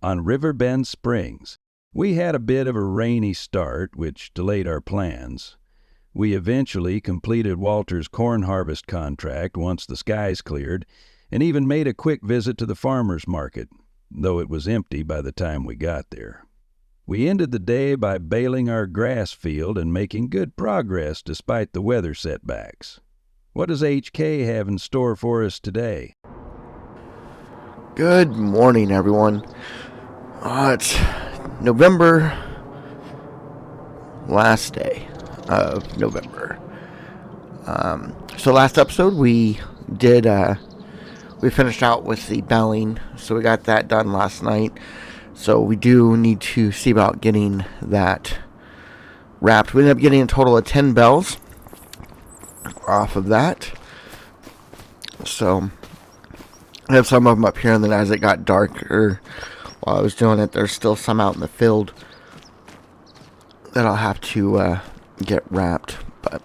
on Riverbend Springs. We had a bit of a rainy start, which delayed our plans. We eventually completed Walter's corn harvest contract once the skies cleared, and even made a quick visit to the farmer's market, though it was empty by the time we got there. We ended the day by baling our grass field and making good progress despite the weather setbacks. What does HK have in store for us today? Good morning, everyone. It's November, last day of November. So last episode we finished out with the baling, so we got that done last night. So we do need to see about getting that wrapped. We ended up getting a total of 10 bales off of that. So I have some of them up here, and then as it got darker while I was doing it, there's still some out in the field that I'll have to get wrapped. But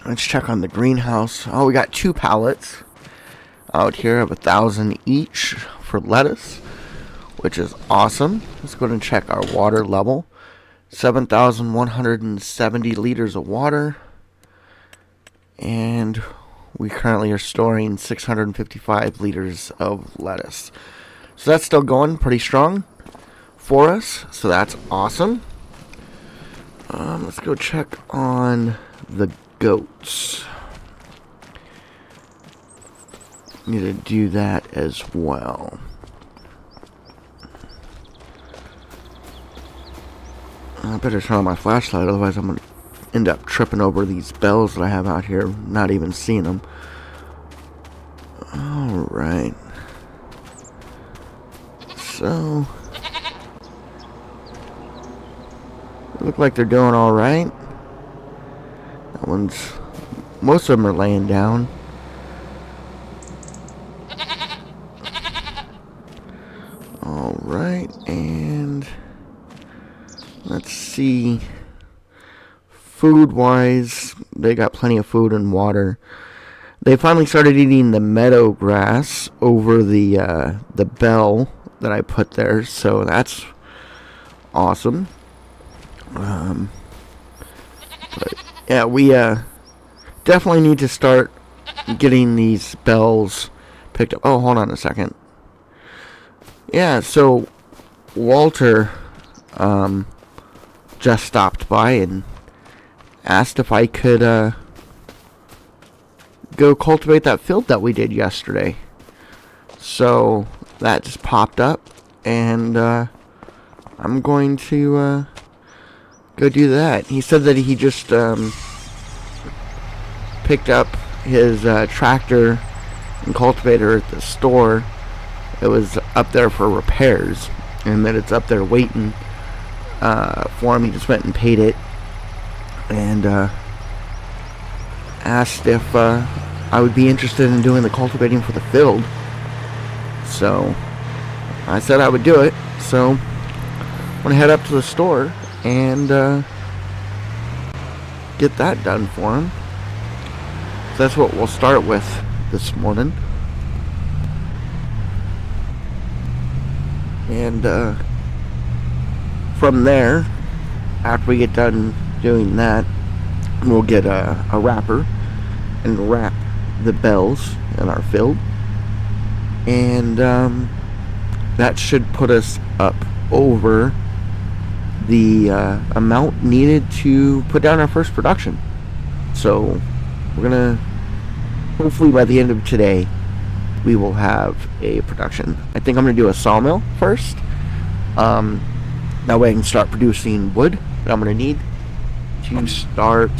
let's check on the greenhouse. Oh, we got 2 pallets out here of 1,000 each for lettuce, which is awesome. Let's go ahead and check our water level. 7,170 liters of water. And we currently are storing 655 liters of lettuce. So that's still going pretty strong for us. So that's awesome. Let's go check on the goats. Need to do that as well. I better turn on my flashlight, otherwise I'm going to end up tripping over these bells that I have out here, not even seeing them. Alright. So, they look like they're doing alright. Most of them are laying down. Alright, and let's see. Food-wise, they got plenty of food and water. They finally started eating the meadow grass over the bale that I put there, so that's awesome. But yeah, we definitely need to start getting these bells picked up. Oh, hold on a second. Yeah, so Walter just stopped by and asked if I could go cultivate that field that we did yesterday. So that just popped up, and I'm going to go do that. He said that he just picked up his tractor and cultivator at the store. It was up there for repairs, and that it's up there waiting for him. He just went and paid it, and asked if I would be interested in doing the cultivating for the field. So I said I would do it. So I'm gonna head up to the store and get that done for him. So that's what we'll start with this morning. And from there, after we get done doing that, we'll get a wrapper and wrap the bells in our field. And that should put us up over the amount needed to put down our first production. So we're gonna, hopefully by the end of today, we will have a production. I think I'm gonna do a sawmill first. That way I can start producing wood that I'm gonna need to start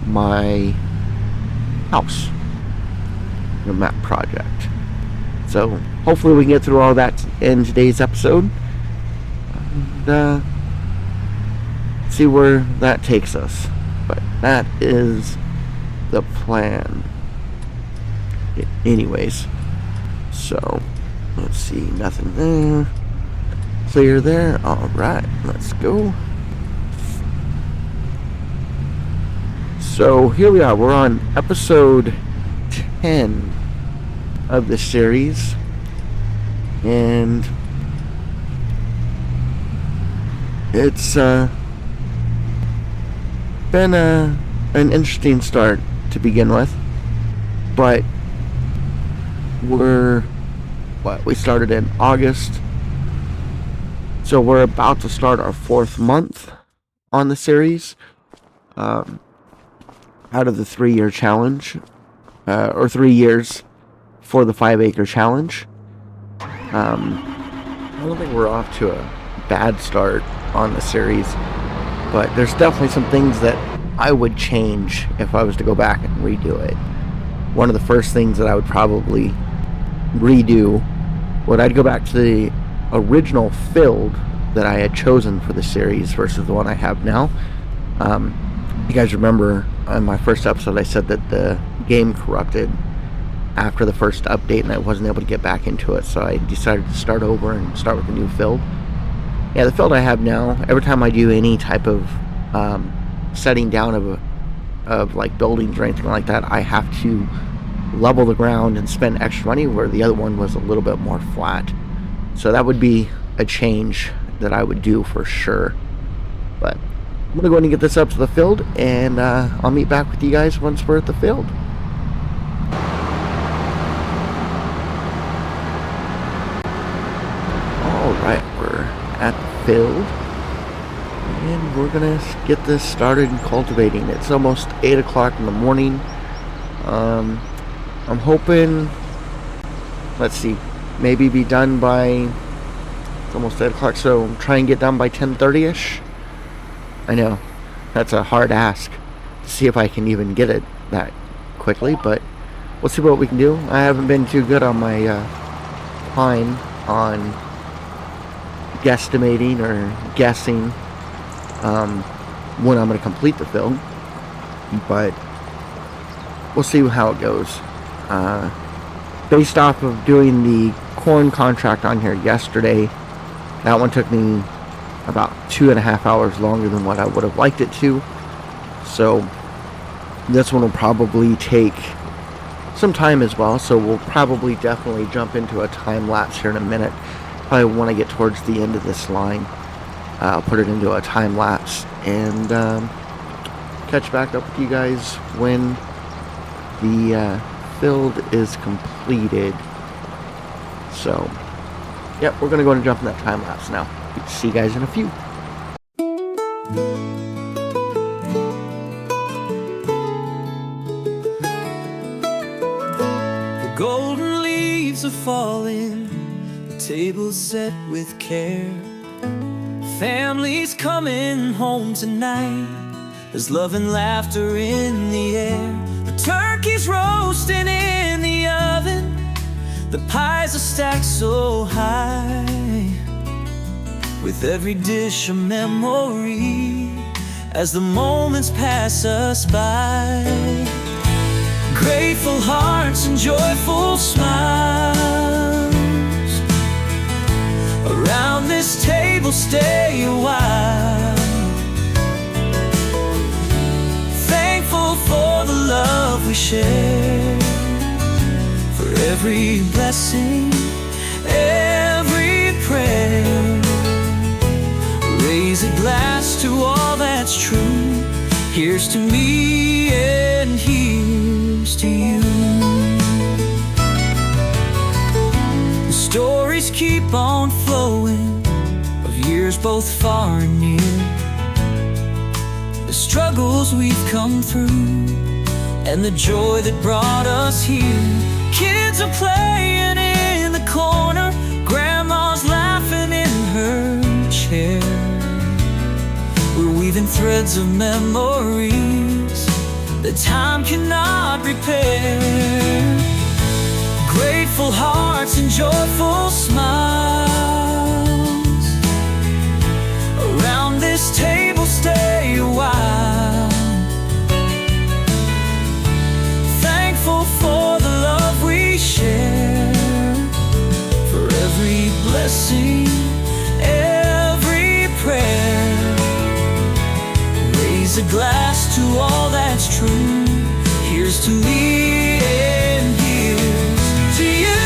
my house, the map project. So hopefully we can get through all that in today's episode and see where that takes us. But that is the plan anyways. So let's see, nothing there, clear there. Alright, let's go. So here we are, we're on episode 10 of the series, and It's been an interesting start to begin with, but we started in August, so we're about to start our 4th month on the series, out of the 3-year challenge, or 3 years for the 5-acre challenge. I don't think we're off to a bad start on the series, but there's definitely some things that I would change if I was to go back and redo it. One of the first things that I would probably redo would I'd go back to the original field that I had chosen for the series versus the one I have now. You guys remember in my first episode I said that the game corrupted after the first update and I wasn't able to get back into it, so I decided to start over and start with a new field. Yeah, the field I have now, every time I do any type of setting down of like buildings or anything like that, I have to level the ground and spend extra money, where the other one was a little bit more flat. So that would be a change that I would do for sure. But I'm gonna go ahead and get this up to the field, and I'll meet back with you guys once we're at the field. Alright, we're at the field, and we're gonna get this started in cultivating. It's almost 8 o'clock in the morning. I'm hoping, let's see, maybe be done by, it's almost 8 o'clock, so I'm trying to get done by 10:30ish. I know, that's a hard ask to see if I can even get it that quickly, but we'll see what we can do. I haven't been too good on my time on guesstimating or guessing when I'm going to complete the field, but we'll see how it goes. Based off of doing the corn contract on here yesterday, that one took me about 2.5 hours longer than what I would have liked it to, so this one will probably take some time as well, so we'll probably definitely jump into a time lapse here in a minute. Probably when I get towards the end of this line, I'll put it into a time lapse and catch back up with you guys when the field is completed. So, yep, we're gonna go and jump in that time lapse now. See you guys in a few. The golden leaves are falling, the table's set with care. Family's coming home tonight, there's love and laughter in the air. The turkey's roasting in the oven, the pies are stacked so high. With every dish a memory, as the moments pass us by. Grateful hearts and joyful smiles, around this table stay a while. Thankful for the love we share, for every blessing, every prayer. Raise a glass to all that's true. Here's to me and here's to you. The stories keep on flowing, of years both far and near. The struggles we've come through, and the joy that brought us here. Kids are playing in the corner, grandma's laughing in her chair. We're weaving threads of memories that time cannot repair. Grateful hearts and joyful smiles, around this table stay a while. Thankful for the love we share, for every blessing, every prayer. Raise a glass to all that's true. Here's to me and here's to you.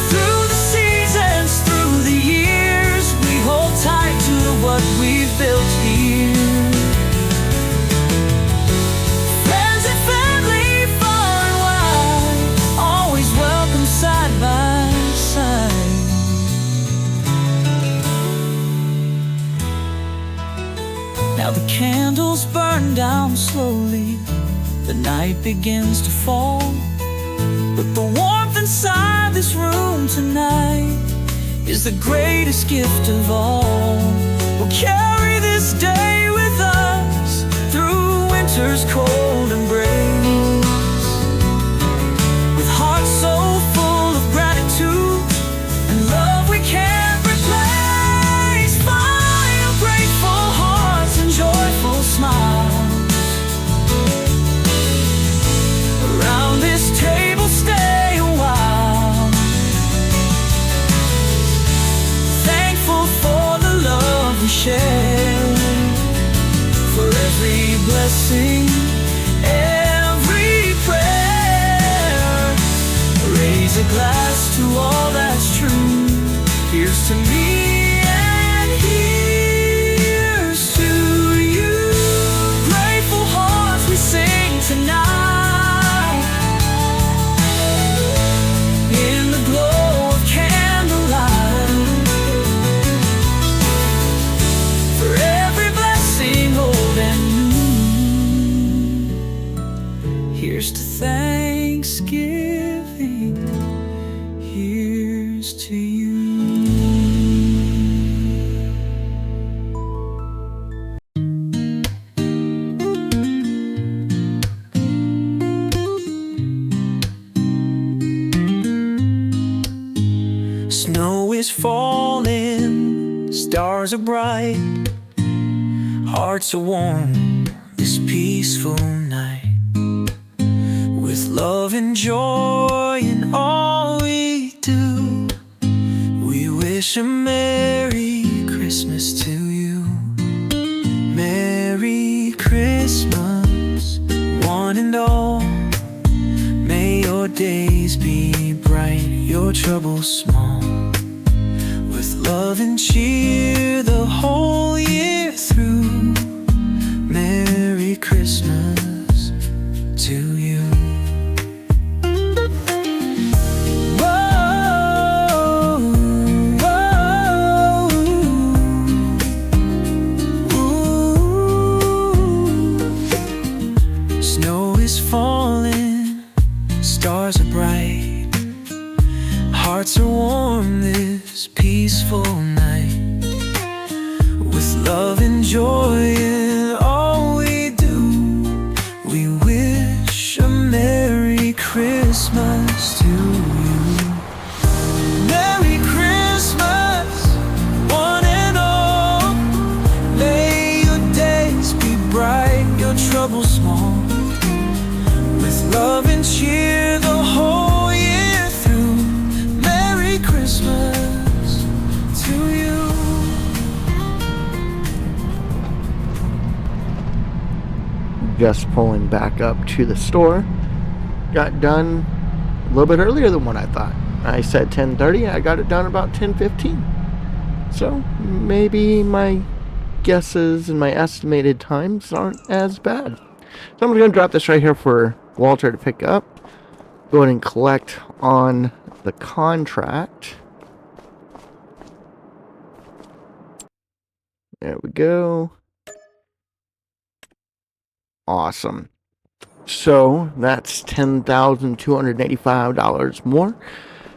Through the seasons, through the years, we hold tight to what we've built. candles burn down slowly, the night begins to fall. But the warmth inside this room tonight is the greatest gift of all. We'll carry this day with us through winter's cold embrace, with hearts so full of gratitude and love we can't replace. Fire, grateful hearts and joyful smiles. Around this table stay a while, thankful for the love we share, for every blessing, every prayer. Raise a glass to all that's true. Here's to me and here's to you. Grateful hearts we sing tonight, in the glow of candlelight, for every blessing old and new. Here's to Thanksgiving, here's to you. Snow is falling, stars are bright, hearts are warm this peaceful night, with love and joy in all we do. We wish a Merry Christmas to you. Merry Christmas, one and all. May your days be bright, your troubles small, with love and cheer the whole year through. Merry Christmas to you. Whoa, whoa, ooh. Snow is falling, stars are bright, hearts are warm this peaceful night, with love and joy in all we do. We wish a Merry Christmas to you. Merry Christmas, one and all. May your days be bright, your troubles small, with love and cheer the whole year through. Merry Christmas to you. Just pulling back up to the store. Got done a little bit earlier than what I thought. I said 10:30, I got it done about 10:15. So maybe my guesses and my estimated times aren't as bad. So I'm going to drop this right here for Walter to pick up. Go ahead and collect on the contract. There we go. Awesome. So that's $10,285 more.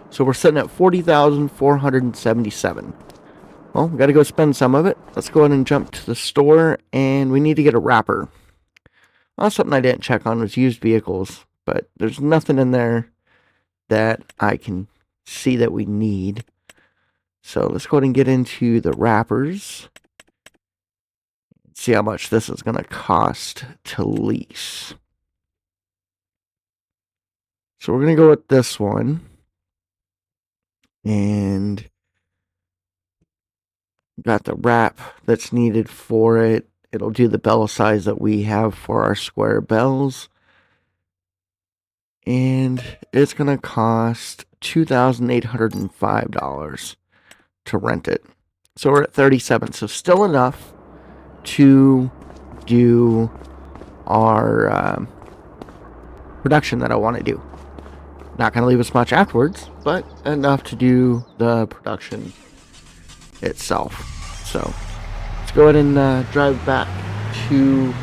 So we're sitting at $40,477. Well, we got to go spend some of it. Let's go ahead and jump to the store, and we need to get a wrapper. Well, something I didn't check on was used vehicles, but there's nothing in there that I can see that we need. So let's go ahead and get into the wrappers. See how much this is going to cost to lease. So we're going to go with this one. And got the wrap that's needed for it. It'll do the bell size that we have for our square bells. And it's going to cost $2,805 to rent it. So we're at 37, so still enough to do our production that I want to do. Not going to leave us much afterwards, but enough to do the production itself. So let's go ahead and drive back to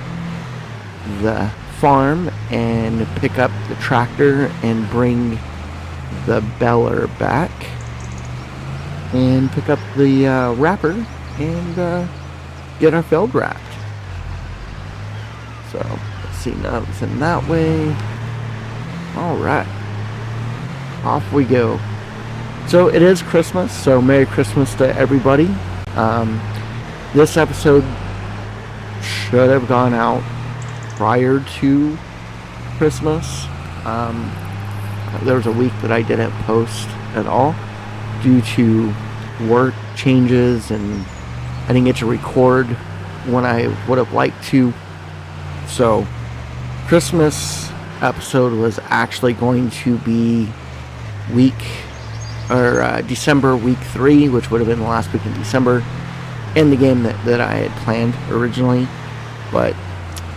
the farm and pick up the tractor and bring the baler back and pick up the wrapper and get our field wrapped. So let's see, now it's in that way. Alright, off we go. So it is Christmas, so Merry Christmas to everybody. This episode should have gone out prior to Christmas. There was a week that I didn't post at all due to work changes, and I didn't get to record when I would have liked to. So Christmas episode was actually going to be December week 3, which would have been the last week in December, in the game that I had planned originally. But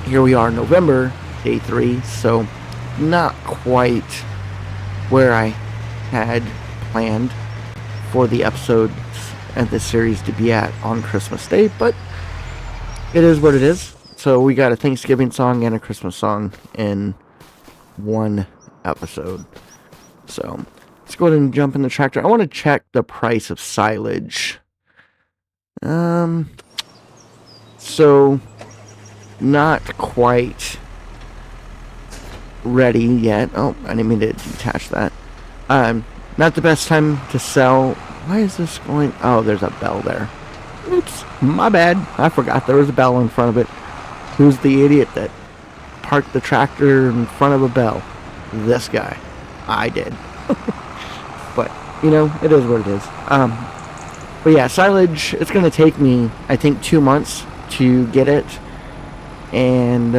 here we are, November, day 3, so not quite where I had planned for the episodes and the series to be at on Christmas Day, but it is what it is. So we got a Thanksgiving song and a Christmas song in one episode. So let's go ahead and jump in the tractor. I want to check the price of silage. So not quite ready yet. Oh, I didn't mean to detach that. Not the best time to sell. Why is this going? Oh, there's a bell there. Oops, my bad. I forgot there was a bell in front of it. Who's the idiot that parked the tractor in front of a bell? This guy. I did. But, you know, it is what it is. But yeah, silage, it's going to take me, I think, 2 months to get it and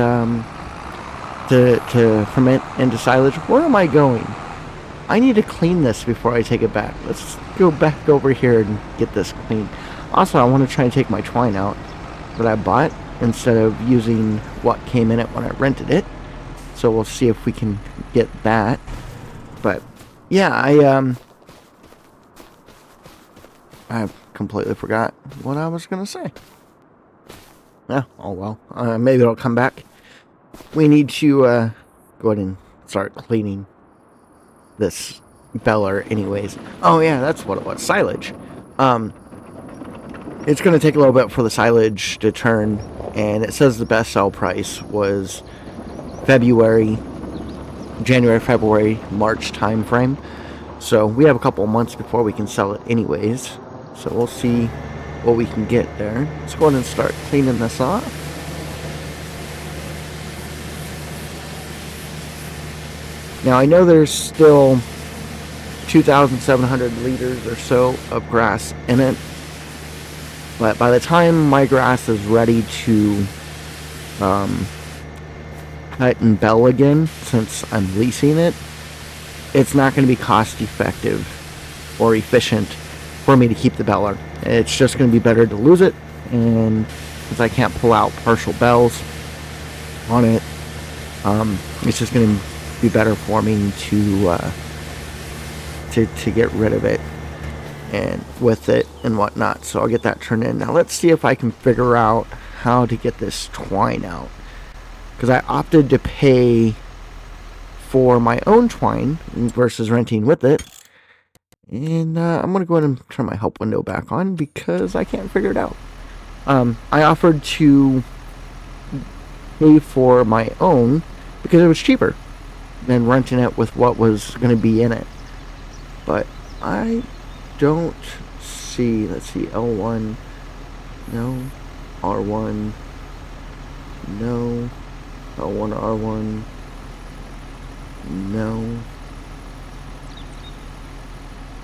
to ferment into silage. Where am I going? I need to clean this before I take it back. Let's go back over here and get this clean. Also, I want to try and take my twine out that I bought instead of using what came in it when I rented it. So we'll see if we can get that. But yeah, I completely forgot what I was gonna say. Yeah, oh well. Maybe it'll come back. We need to go ahead and start cleaning this beller anyways. Oh yeah, that's what it was. Silage. It's gonna take a little bit for the silage to turn, and it says the best sell price was January, February, March time frame. So we have a couple of months before we can sell it anyways. So we'll see what we can get there. Let's go ahead and start cleaning this off. Now I know there's still 2,700 liters or so of grass in it, but by the time my grass is ready to cut and bell again, since I'm leasing it, it's not going to be cost effective or efficient for me to keep the beller. It's just going to be better to lose it, and since I can't pull out partial bells on it, it's just going to be better for me to get rid of it and with it and whatnot. So I'll get that turned in. Now let's see if I can figure out how to get this twine out, because I opted to pay for my own twine versus renting with it. And I'm going to go ahead and turn my help window back on because I can't figure it out. I offered to pay for my own because it was cheaper than renting it with what was going to be in it. But I don't see, let's see, L1, no, R1, no, L1, R1, no.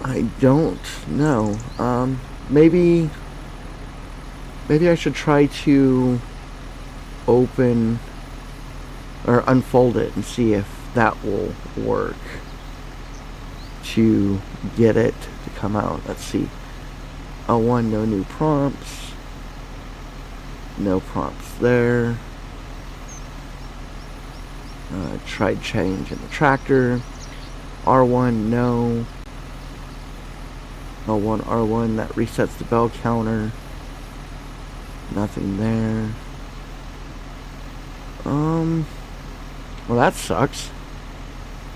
I don't know. Maybe I should try to open or unfold it and see if that will work to get it to come out. Let's see. L1, no new prompts. No prompts there. Tried changing the tractor. R1, no. L1, R1, that resets the bell counter. Nothing there. Well, that sucks.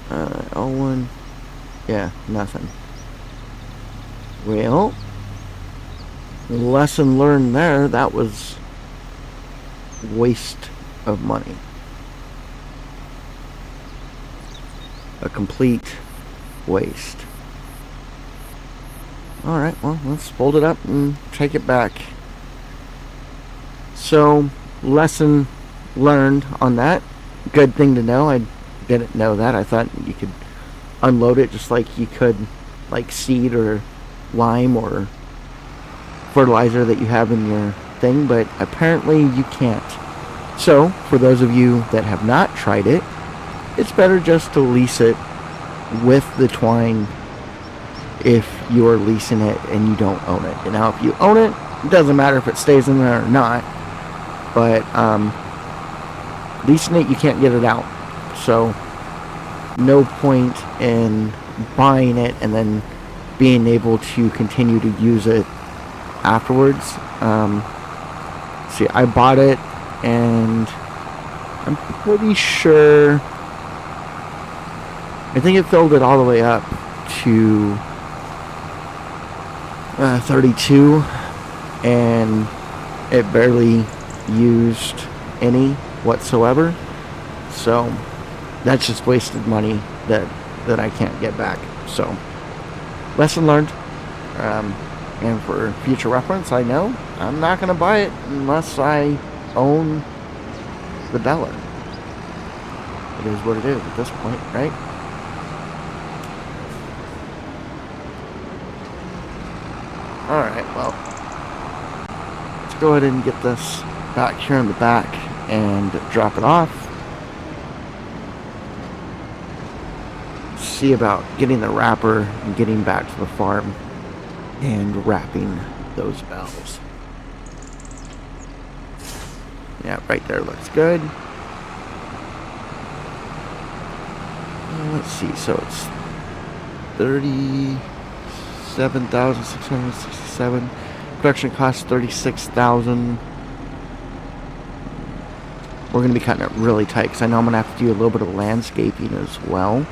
L1. Yeah, nothing. Well, lesson learned there. That was waste of money. A complete waste. Alright, well, let's fold it up and take it back. So, lesson learned on that. Good thing to know. I didn't know that. I thought you could unload it just like you could like seed or lime or fertilizer that you have in your thing, but apparently you can't. So, for those of you that have not tried it, it's better just to lease it with the twine if you're leasing it and you don't own it. And now if you own it, it doesn't matter if it stays in there or not, but leasing it, you can't get it out. So no point in buying it and then being able to continue to use it afterwards. See, I bought it and I'm pretty sure, I think it filled it all the way up to 32, and it barely used any whatsoever. So that's just wasted money that I can't get back. So lesson learned. And for future reference, I know I'm not going to buy it unless I own the beller. It is what it is at this point, right? Alright, well, let's go ahead and get this back here in the back and drop it off. See about getting the wrapper and getting back to the farm and wrapping those bales. Yeah, right there looks good. Let's see, so it's 37,667. Production cost 36,000. We're gonna be cutting it really tight because I know I'm gonna have to do a little bit of landscaping as well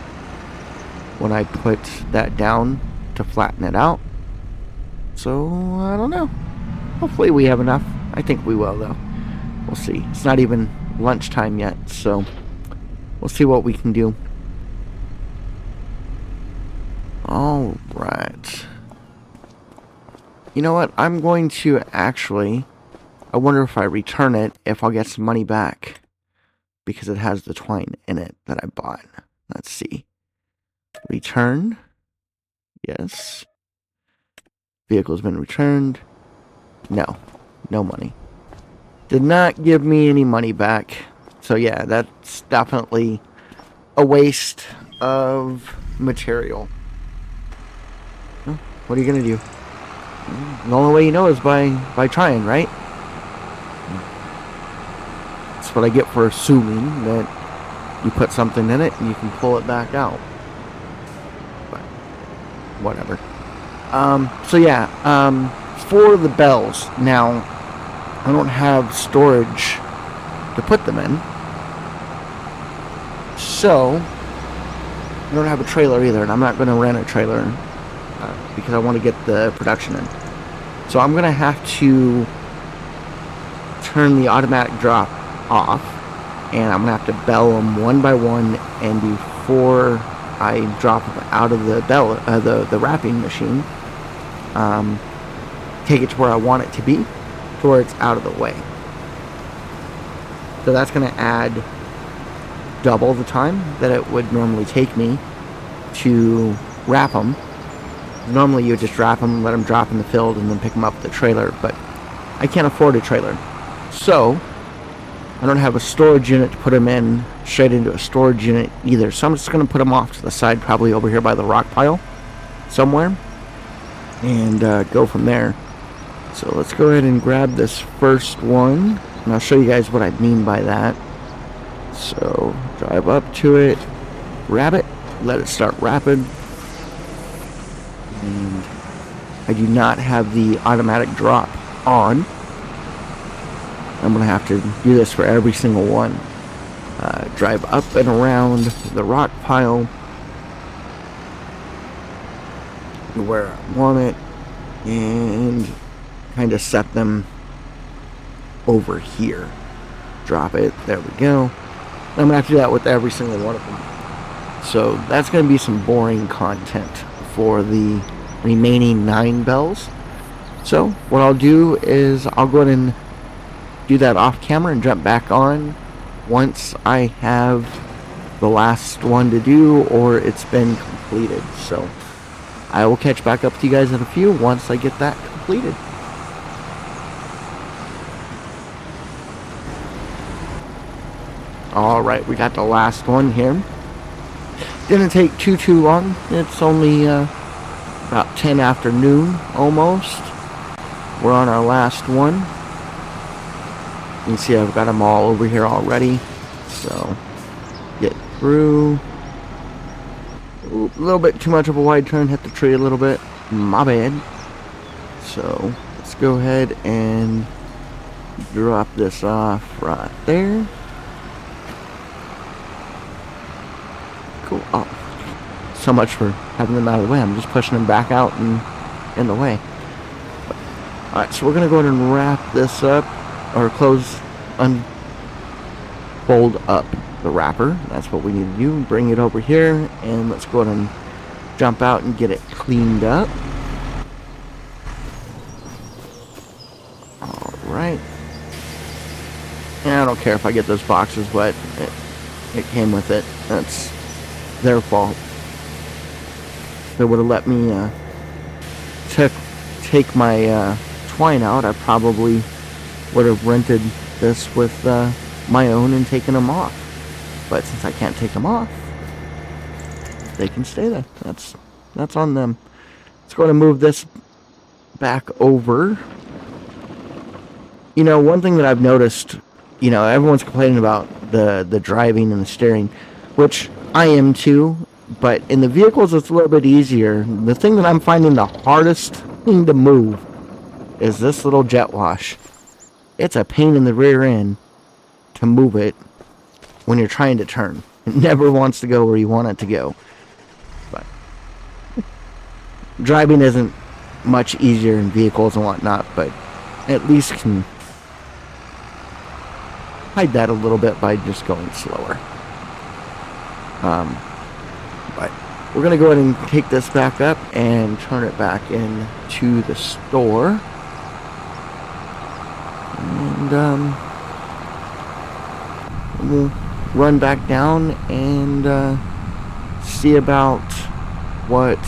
when I put that down to flatten it out. So I don't know. Hopefully we have enough. I think we will though. We'll see. It's not even lunchtime yet, so we'll see what we can do. All right. You know what? I'm going to actually, I wonder if I return it, if I'll get some money back. Because it has the twine in it that I bought. Let's see. Return. Yes. Vehicle's been returned. No. No money. Did not give me any money back. So yeah, that's definitely a waste of material. What are you gonna do? The only way you know is by trying, right? That's what I get for assuming that you put something in it and you can pull it back out. But whatever. So yeah, for the bales, now I don't have storage to put them in. So I don't have a trailer either, and I'm not going to rent a trailer because I want to get the production in. So I'm going to have to turn the automatic drop off, and I'm going to have to bell them one by one, and before I drop them out of the the wrapping machine, take it to where I want it to be, to where it's out of the way. So that's going to add double the time that it would normally take me to wrap them. Normally you would just wrap them, let them drop in the field, and then pick them up with the trailer, but I can't afford a trailer. So I don't have a storage unit to put them in straight into a storage unit either. So I'm just going to put them off to the side, probably over here by the rock pile somewhere, and go from there. So let's go ahead and grab this first one, and I'll show you guys what I mean by that. So drive up to it, grab it, let it start wrapping. And I do not have the automatic drop on. I'm going to have to do this for every single one. drive up and around the rock pile where I want it, and kind of set them over here. Drop it. There we go. I'm going to have to do that with every single one of them. So that's going to be some boring content for the remaining 9 bells. So what I'll do is I'll go ahead and do that off camera and jump back on once I have the last one to do or it's been completed. So I will catch back up to you guys in a few once I get that completed. Alright, we got the last one here. Didn't take too long. It's only about 10 afternoon almost. We're on our last one. You can see I've got them all over here already. So, get through. Ooh, a little bit too much of a wide turn. Hit the tree a little bit. My bad. So, let's go ahead and drop this off right there. Cool. Oh, so much for having them out of the way. I'm just pushing them back out and in the way. Alright, so we're going to go ahead and wrap this up, or fold up the wrapper. That's what we need to do. Bring it over here, and let's go ahead and jump out and get it cleaned up. Alright. And I don't care if I get those boxes wet. It came with it. That's their fault. They would have let me take my twine out. I probably would have rented this with my own and taken them off. But since I can't take them off, they can stay there. That's on them. Let's go ahead and move this back over. You know, one thing that I've noticed, you know, everyone's complaining about the driving and the steering, which I am too, but in the vehicles it's a little bit easier. The thing that I'm finding the hardest thing to move is this little jet wash. It's a pain in the rear end to move it when you're trying to turn. It never wants to go where you want it to go. But driving isn't much easier in vehicles and whatnot, but at least can hide that a little bit by just going slower. But we're going to go ahead and take this back up and turn it back into the store. And we'll run back down and see about what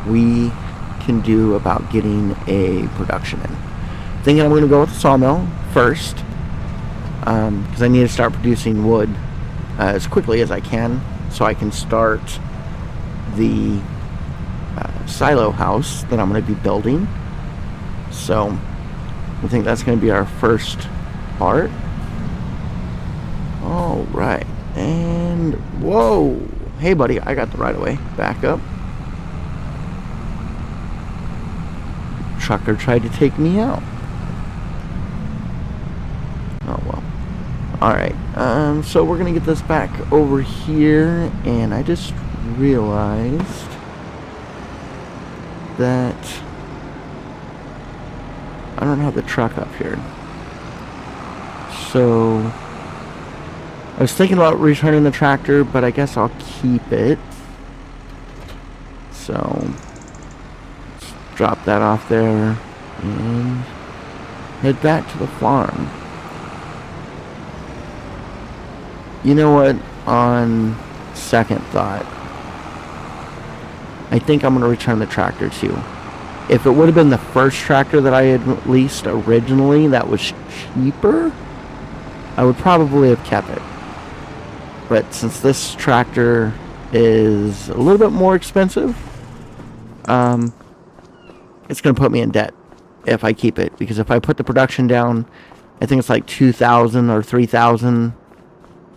we can do about getting a production in. Thinking I'm going to go with the sawmill first, because I need to start producing wood as quickly as I can so I can start the silo house that I'm going to be building. So I think that's going to be our first part. Alright, and whoa, hey buddy, I got the right of way. Back up. Trucker tried to take me out. Oh well. Alright, so we're gonna get this back over here, and I just realized that I don't have the truck up here. So I was thinking about returning the tractor, but I guess I'll keep it. So let's drop that off there and head back to the farm. You know what? On second thought, I think I'm going to return the tractor too. If it would have been the first tractor that I had leased originally that was cheaper, I would probably have kept it. But since this tractor is a little bit more expensive, it's going to put me in debt if I keep it. Because if I put the production down, I think it's like $2,000 or $3,000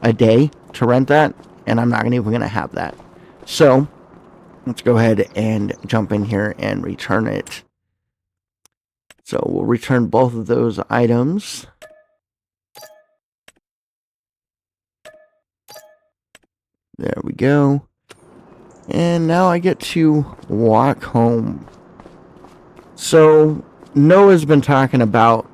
a day to rent that, and I'm not even going to have that. So let's go ahead and jump in here and return it. So we'll return both of those items. There we go. And now I get to walk home. So, Noah's been talking about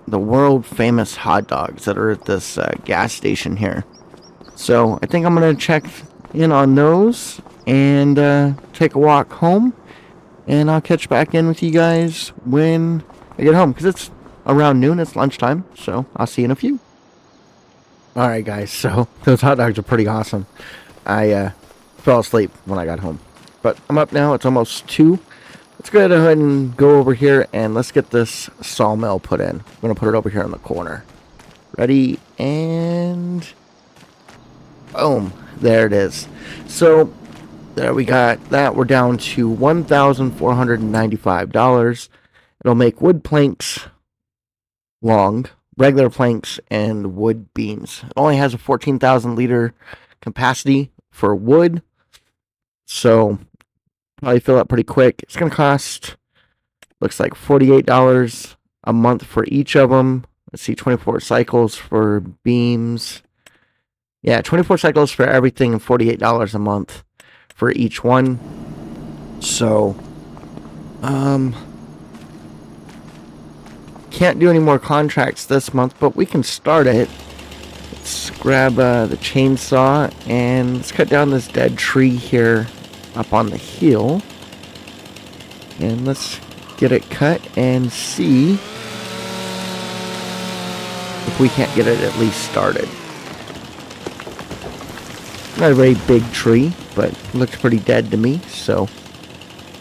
the world famous hot dogs that are at this gas station here. So, I think I'm going to check in on those and take a walk home. And I'll catch back in with you guys when I get home. Because it's around noon, it's lunchtime. So, I'll see you in a few. Alright, guys. So, those hot dogs are pretty awesome. I fell asleep when I got home. But I'm up now. It's almost 2. Let's go ahead and go over here and let's get this sawmill put in. I'm going to put it over here in the corner. Ready? And boom. There it is. So, there we got that. We're down to $1,495. It'll make wood planks long, regular planks, and wood beams. It only has a 14,000 liter capacity for wood. So, probably fill up pretty quick. It's going to cost, looks like $48 a month for each of them. Let's see, 24 cycles for beams. Yeah, 24 cycles for everything and $48 a month for each one. So, can't do any more contracts this month, but we can start it. Let's grab the chainsaw and let's cut down this dead tree here up on the hill. And let's get it cut and see if we can't get it at least started. Not a very big tree, but looks pretty dead to me. So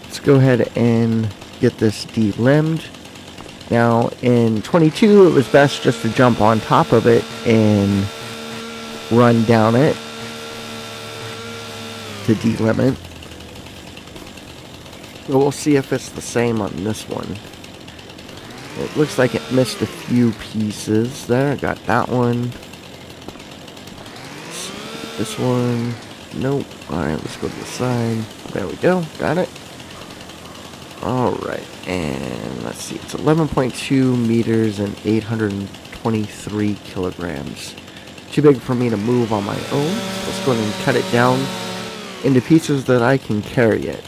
let's go ahead and get this delimbed. Now in 22, it was best just to jump on top of it and run down it to delimb it. So we'll see if it's the same on this one. It looks like it missed a few pieces there. Got that one. This one. Nope. Alright, let's go to the side. There we go. Got it. Alright. And let's see. It's 11.2 meters and 823 kilograms. Too big for me to move on my own. Let's go ahead and cut it down into pieces that I can carry it.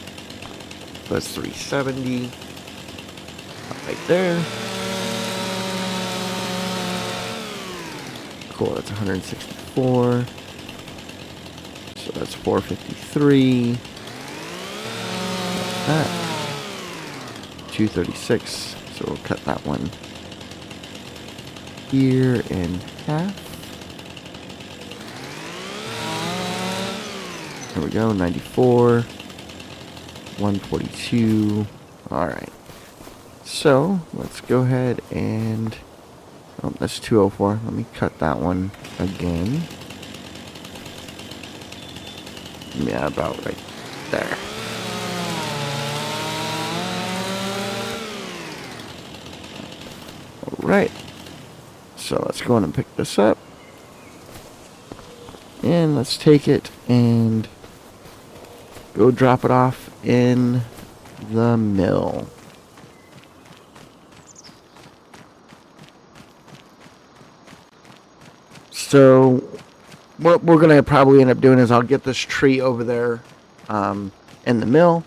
So that's 370. Right there. Cool, that's 164. So that's 453. That. 236. So we'll cut that one here in half. There we go, 94. 142. Alright. So, let's go ahead and... Oh, that's 204. Let me cut that one again. Yeah, about right there. Alright. So, let's go ahead and pick this up. And let's take it and go drop it off in the mill. So what we're going to probably end up doing is I'll get this tree over there in the mill,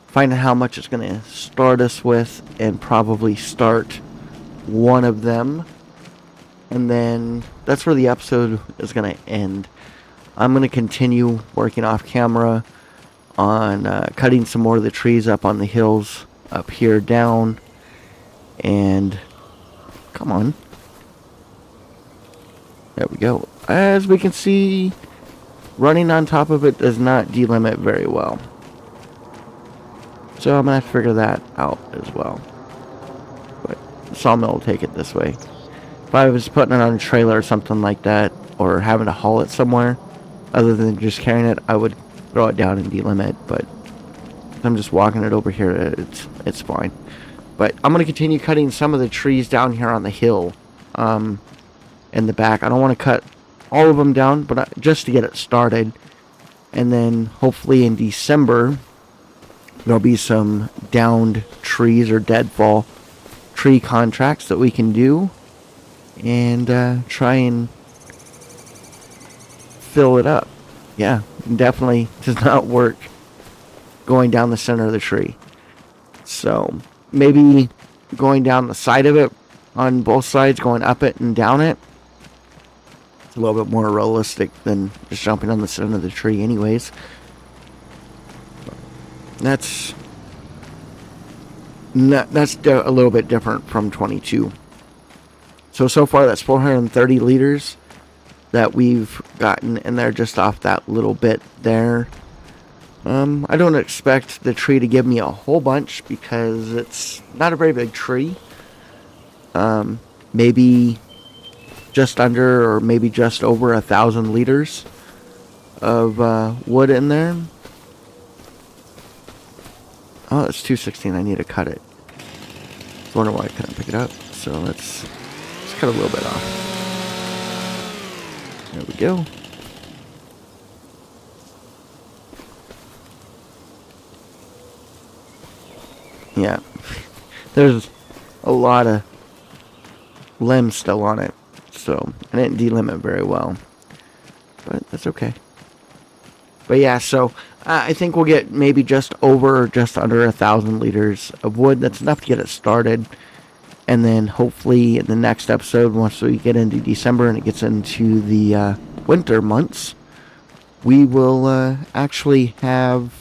find out how much it's going to start us with, and probably start one of them. And then that's where the episode is going to end. I'm going to continue working off camera on cutting some more of the trees up on the hills up here down. And come on. There we go. As we can see, running on top of it does not delimit very well. So I'm going to have to figure that out as well. But the sawmill will take it this way. If I was putting it on a trailer or something like that, or having to haul it somewhere, other than just carrying it, I would throw it down and delimit. But I'm just walking it over here, it's fine. But I'm going to continue cutting some of the trees down here on the hill. In the back. I don't want to cut all of them down, but just to get it started. And then hopefully in December there'll be some downed trees or deadfall tree contracts that we can do and try and fill it up. yeah, definitely does not work going down the center of the tree. So maybe going down the side of it on both sides, going up it and down it. It's a little bit more realistic than just jumping on the center of the tree anyways. That's a little bit different from 22. So far that's 430 liters that we've gotten in there just off that little bit there. I don't expect the tree to give me a whole bunch because it's not a very big tree. Maybe just under or maybe just over 1,000 liters of wood in there. Oh, it's 216. I need to cut it. I was wondering why I couldn't pick it up. So let's cut a little bit off. There we go. Yeah. There's a lot of limbs still on it. So I didn't delimb it very well. But that's okay. But yeah, so I think we'll get maybe just over or just under 1,000 liters of wood. That's enough to get it started. And then hopefully in the next episode, once we get into December and it gets into the winter months, we will actually have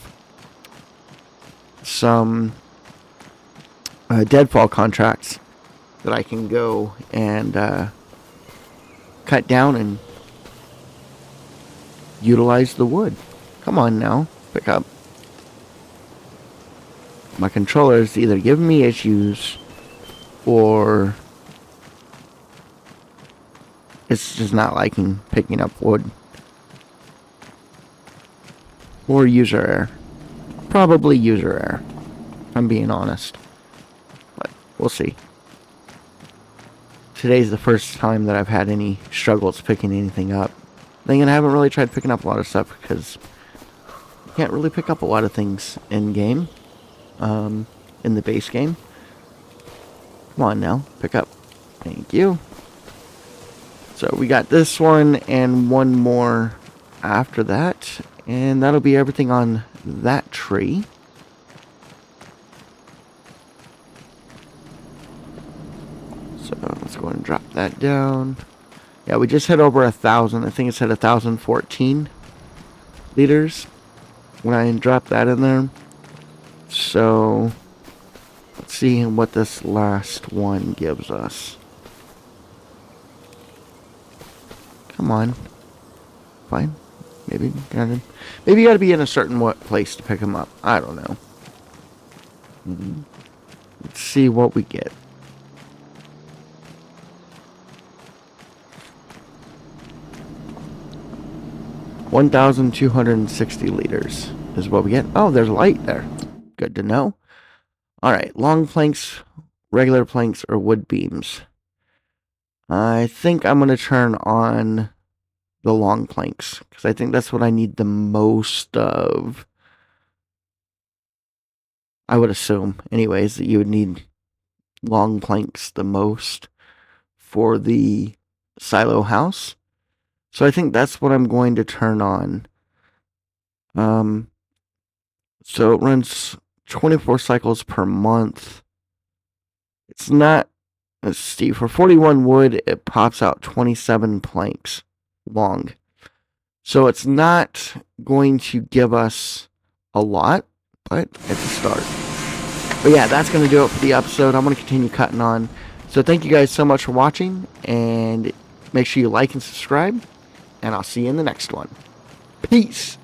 some deadfall contracts that I can go and cut down and utilize the wood. Come on now, pick up. My controller is either giving me issues or it's just not liking picking up wood. Or user error. Probably user error, if I'm being honest. But we'll see. Today's the first time that I've had any struggles picking anything up. Then I haven't really tried picking up a lot of stuff because you can't really pick up a lot of things in game, in the base game. Come on now, pick up. Thank you. So we got this one and one more after that, and that'll be everything on that tree. So let's go and drop that down. Yeah, we just hit over 1,000. I think it's at 1,014 liters when I drop that in there. So let's see what this last one gives us. Come on. Fine. Maybe you gotta be in a certain place to pick them up. I don't know. Let's see what we get. $1,260 liters is what we get. Oh, there's light there. Good to know. All right, long planks, regular planks, or wood beams. I think I'm going to turn on the long planks because I think that's what I need the most of. I would assume, anyways, that you would need long planks the most for the silo house. So I think that's what I'm going to turn on. So it runs 24 cycles per month. It's not, let's see, for 41 wood, it pops out 27 planks long. So it's not going to give us a lot, but it's a start. But yeah, that's going to do it for the episode. I'm going to continue cutting on. So thank you guys so much for watching, and make sure you like and subscribe, and I'll see you in the next one. Peace!